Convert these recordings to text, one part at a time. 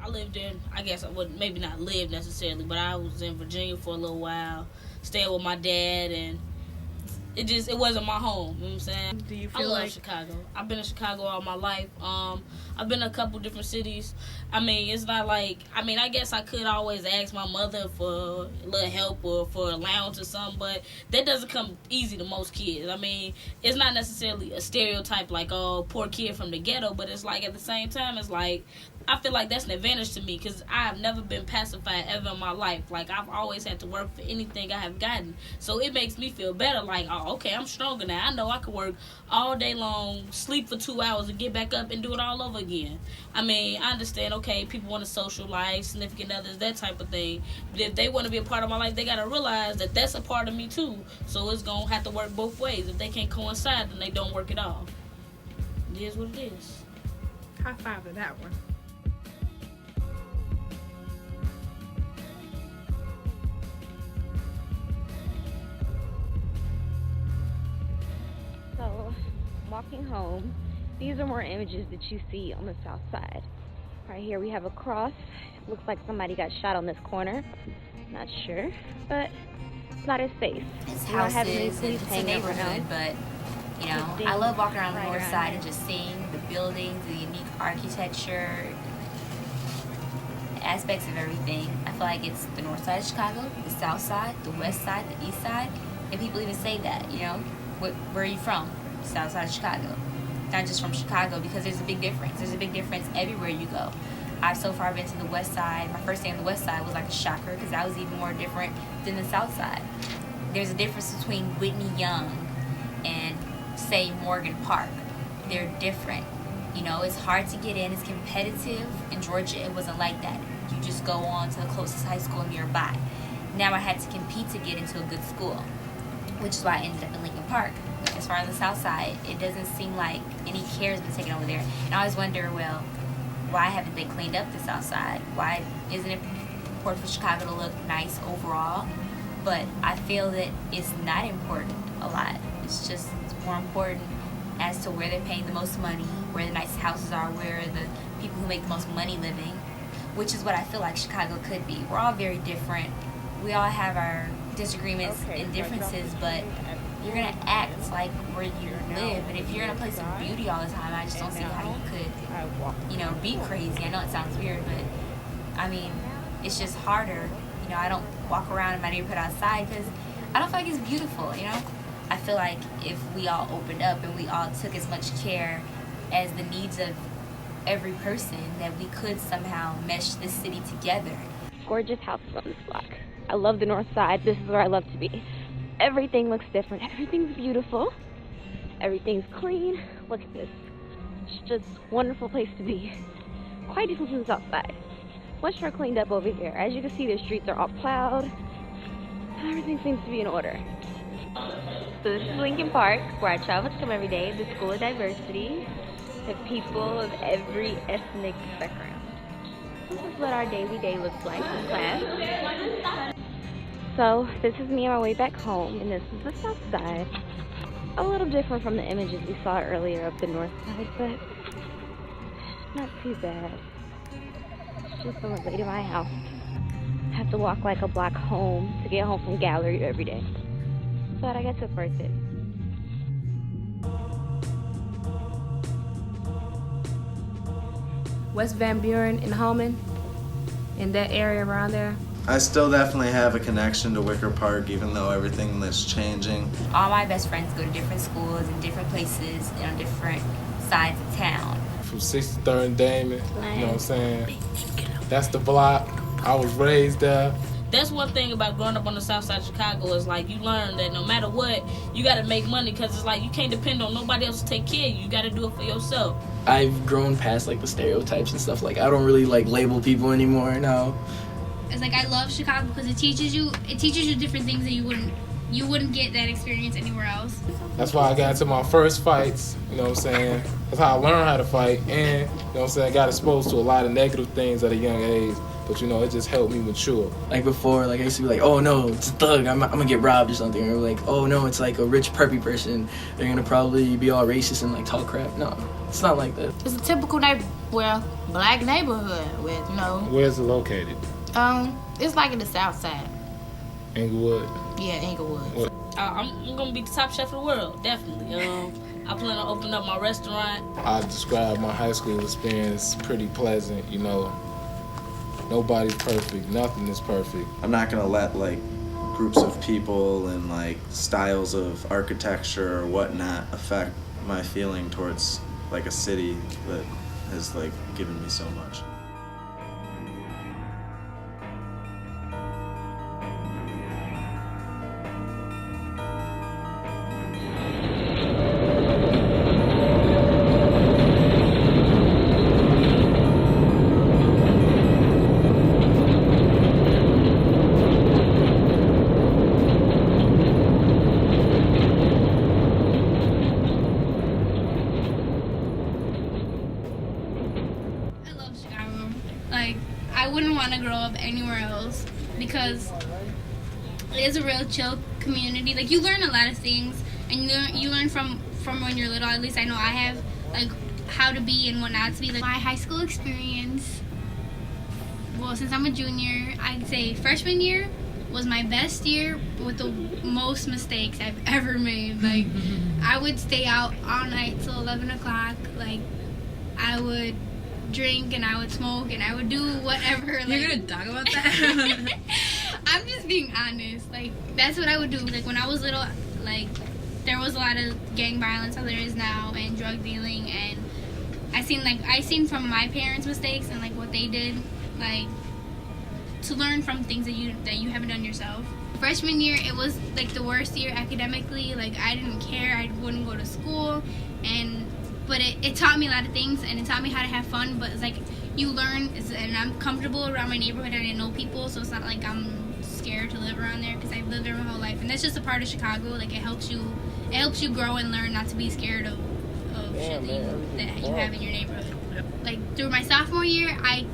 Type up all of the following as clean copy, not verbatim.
lived in, I guess I would maybe not live necessarily, but I was in Virginia for a little while, staying with my dad, and it wasn't my home. You know what I'm saying? Do you feel I love like Chicago? I've been in Chicago all my life. I've been to a couple different cities. I mean, it's not like, I guess I could always ask my mother for a little help or for allowance or something, but that doesn't come easy to most kids. I mean, it's not necessarily a stereotype like, oh, poor kid from the ghetto, but it's like at the same time, it's like, I feel like that's an advantage to me because I have never been pacified ever in my life. Like, I've always had to work for anything I have gotten. So it makes me feel better. Like, oh, okay, I'm stronger now. I know I can work all day long, sleep for 2 hours, and get back up and do it all over again. I mean, I understand, okay, people want to social life, significant others, that type of thing. But if they want to be a part of my life, they got to realize that that's a part of me too. So it's going to have to work both ways. If they can't coincide, then they don't work at all. It is what it is. high five to that one? So, walking home, these are more images that you see on the south side. Right here we have a cross. Looks like somebody got shot on this corner. Not sure, but it's not as safe. It's You don't have any houses, police it's a hanging neighborhood, around. but you know, It's I love walking around the right north around side here. and just seeing the buildings, the unique architecture, aspects of everything. I feel like it's the north side of Chicago, the south side, the west side, the east side, and people even say that, you know, where are you from? South side of Chicago. Not just from Chicago, because there's a big difference. There's a big difference everywhere you go. I've so far been to the west side. My first day on the west side was like a shocker because that was even more different than the south side. There's a difference between Whitney Young and, say, Morgan Park. They're different. You know, it's hard to get in. It's competitive. In Georgia, it wasn't like that. You just go on to the closest high school nearby. Now I had to compete to get into a good school, which is why I ended up in Lincoln Park. As far as the south side, it doesn't seem like any care has been taken over there. And I always wonder, well, why haven't they cleaned up the south side? Why isn't it important for Chicago to look nice overall? But I feel that it's not important a lot. It's more important as to where they're paying the most money, where the nice houses are, where the people who make the most money living, which is what I feel like Chicago could be. We're all very different. We all have our disagreements and differences, but you're gonna act like where you live. And if you're in a place of beauty all the time, I just don't see how you could, you know, be crazy. I know it sounds weird, but I mean, it's just harder. You know, I don't walk around in my neighborhood outside because I don't feel like it's beautiful, you know? I feel like if we all opened up and we all took as much care as the needs of every person, that we could somehow mesh this city together. Gorgeous houses on this block. I love the north side. This is where I love to be. Everything looks different. Everything's beautiful. Everything's clean. Look at this. It's just a wonderful place to be. Quite different from the south side. Much more cleaned up over here. As you can see, the streets are all plowed. Everything seems to be in order. So this is Lincoln Park, where I travel to come every day. The School of Diversity. We have people of every ethnic background. This is what our daily day looks like in class. So this is me on my way back home, and this is the south side. A little different from the images we saw earlier of the north side, but not too bad. It's just on the way to my house. I have to walk like a block home to get home from Gallery every day. But I guess it's worth it. West Van Buren and Holman, in that area around there. I still definitely have a connection to Wicker Park, even though everything is changing. All my best friends go to different schools in different places and on different sides of town. From 63rd and Damon, you know what I'm saying? That's the block. I was raised there. That's one thing about growing up on the south side of Chicago is like you learn that no matter what, you got to make money because it's like you can't depend on nobody else to take care of you. You got to do it for yourself. I've grown past like the stereotypes and stuff. Like I don't really like label people anymore now. It's like I love Chicago because it teaches you different things that you wouldn't get that experience anywhere else. That's why I got into my first fights, you know what I'm saying? That's how I learned how to fight, and, you know what I'm saying, I got exposed to a lot of negative things at a young age, but, you know, it just helped me mature. Like before, like I used to be like, oh no, it's a thug, I'm gonna get robbed or something. Or like, oh no, it's like a rich preppy person, they're gonna probably be all racist and like talk crap. No, it's not like that. It's a typical Well, black neighborhood with, you know, Where's it located? it's like in the south side. Inglewood. Yeah, Inglewood. What? I'm gonna be the top chef of the world, definitely. I plan on opening up my restaurant. I describe my high school experience pretty pleasant, you know. Nobody's perfect, nothing is perfect. I'm not gonna let like groups of people and like styles of architecture or whatnot affect my feeling towards like a city that has like given me so much. Like, I wouldn't want to grow up anywhere else because it is a real chill community. Like, you learn a lot of things, and you learn from when you're little. At least I know I have, like, how to be and what not to be. Like, my high school experience, well, since I'm a junior, I'd say freshman year was my best year with the most mistakes I've ever made. Like, I would stay out all night till 11 o'clock. Like, I would drink and I would smoke and I would do whatever. You're gonna talk about that? I'm just being honest. Like, that's what I would do. Like, when I was little, like, there was a lot of gang violence how there is now, and drug dealing, and I seen from my parents' mistakes and like what they did, like, to learn from things that you haven't done yourself. Freshman year, it was like the worst year academically. Like, I didn't care. I wouldn't go to school, but it taught me a lot of things, and it taught me how to have fun. But it's like you learn, and I'm comfortable around my neighborhood and I know people, so it's not like I'm scared to live around there because I've lived there my whole life, and that's just a part of Chicago. Like, it helps you grow and learn not to be scared of shit that you have in your neighborhood. Like, through my sophomore year, I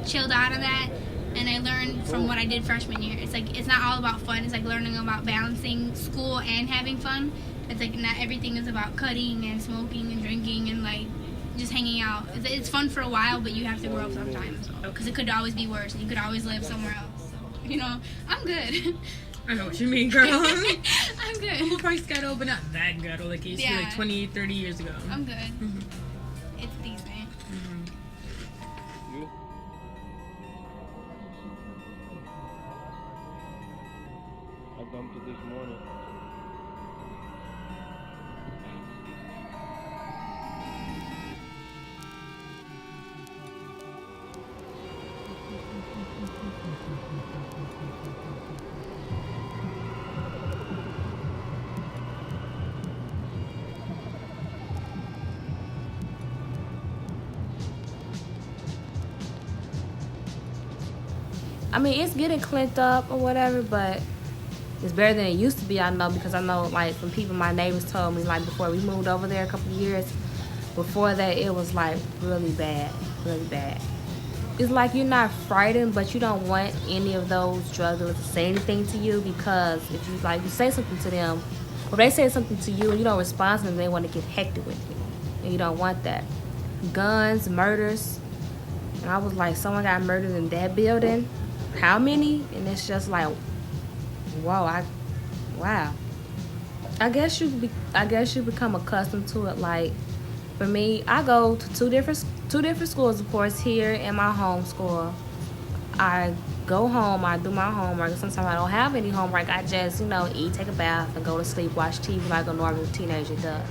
chilled out of that, and I learned from what I did freshman year. It's like, it's not all about fun. It's like learning about balancing school and having fun. It's like not everything is about cutting and smoking and drinking and like just hanging out. It's fun for a while, but you have to grow up sometimes because it could always be worse. You could always live somewhere else. So, you know, I'm good. I know what you mean, girl. I'm good. Well, probably ghetto, but not that ghetto like it used to be like 20, 30 years ago. I'm good. It's decent. I bumped it this morning. I mean, it's getting cleaned up or whatever, but it's better than it used to be, I know, because I know, like, from people my neighbors told me, like, before we moved over there a couple of years, before that, it was, like, really bad, really bad. It's like you're not frightened, but you don't want any of those drug dealers to say anything to you, because if you, like, you say something to them, or if they say something to you and you don't respond to them, they want to get hectic with you, and you don't want that. Guns, murders, and I was like, someone got murdered in that building? How many? And it's just like, whoa, wow. I guess you become accustomed to it. Like, for me, I go to two different schools, of course, here and my home school. I go home, I do my homework. Sometimes I don't have any homework. I just, eat, take a bath, and go to sleep, watch TV like a normal teenager does.